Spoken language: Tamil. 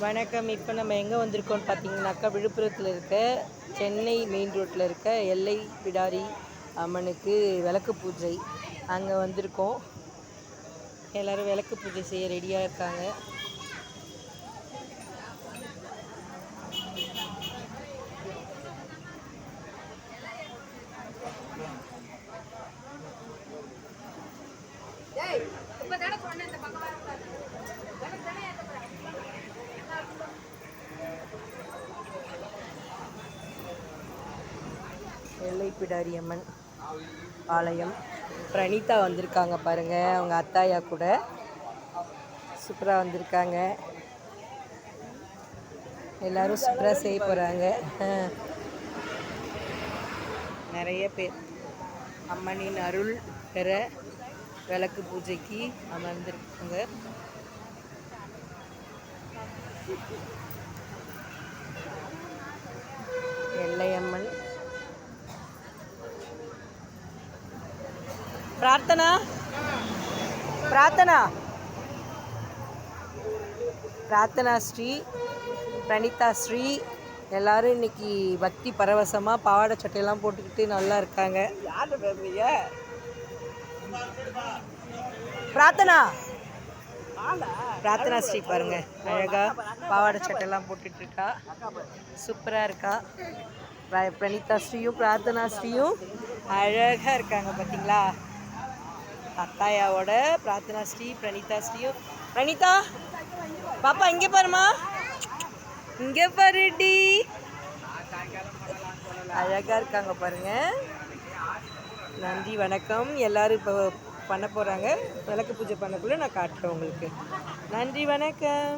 வணக்கம். இப்போ நம்ம எங்கே வந்திருக்கோம்னு பார்த்தீங்கன்னாக்கா, விழுப்புரத்தில் இருக்க சென்னை மெயின் ரோட்டில் இருக்க எல்லை பிடாரி அம்மனுக்கு விளக்கு பூஜை அங்கே வந்திருக்கோம். எல்லோரும் விளக்கு பூஜை செய்ய ரெடியாக இருக்காங்க. எல்லை பிடாரி அம்மன் ஆலயம். பிரணீதா வந்திருக்காங்க பாருங்க, அவங்க அத்தாயா கூட சூப்பராக வந்திருக்காங்க. எல்லாரும் சூப்பராக செய்ய போகிறாங்க. நிறைய பேர் அம்மனின் அருள் பெற விளக்கு பூஜைக்கு அமர்ந்திருக்காங்க. எல்லையம்மன் பிரார்த்தனா பிரார்த்தனா பிரார்த்தனா ஸ்ரீ, பிரணீதா ஸ்ரீ எல்லாரும் இன்னைக்கு பக்தி பரவசமாக பாவாடை சட்டையெல்லாம் போட்டுக்கிட்டு நல்லா இருக்காங்க. யார் பேசுறீங்க? பிரார்த்தனா பிரார்த்தனா ஸ்ரீ பாருங்க, அழகா பாவாடை சட்டையெல்லாம் போட்டுட்டு இருக்கா, சூப்பராக இருக்கா. பிரணீதா ஸ்ரீயும் பிரார்த்தனா ஸ்ரீயும் அழகாக இருக்காங்க பார்த்தீங்களா? அத்தாயாவோட பிரார்த்தனா ஸ்ரீ பிரணீதா ஸ்ரீயும். பிரணீதா பாப்பா இங்கே பாருமா, இங்கே பாருடி, அழகாக இருக்காங்க பாருங்க. நன்றி, வணக்கம். எல்லோரும் இப்போ பண்ண போகிறாங்க. விளக்கு பூஜை பண்ணக்குள்ளே நான் காட்டுறேன் உங்களுக்கு. நன்றி, வணக்கம்.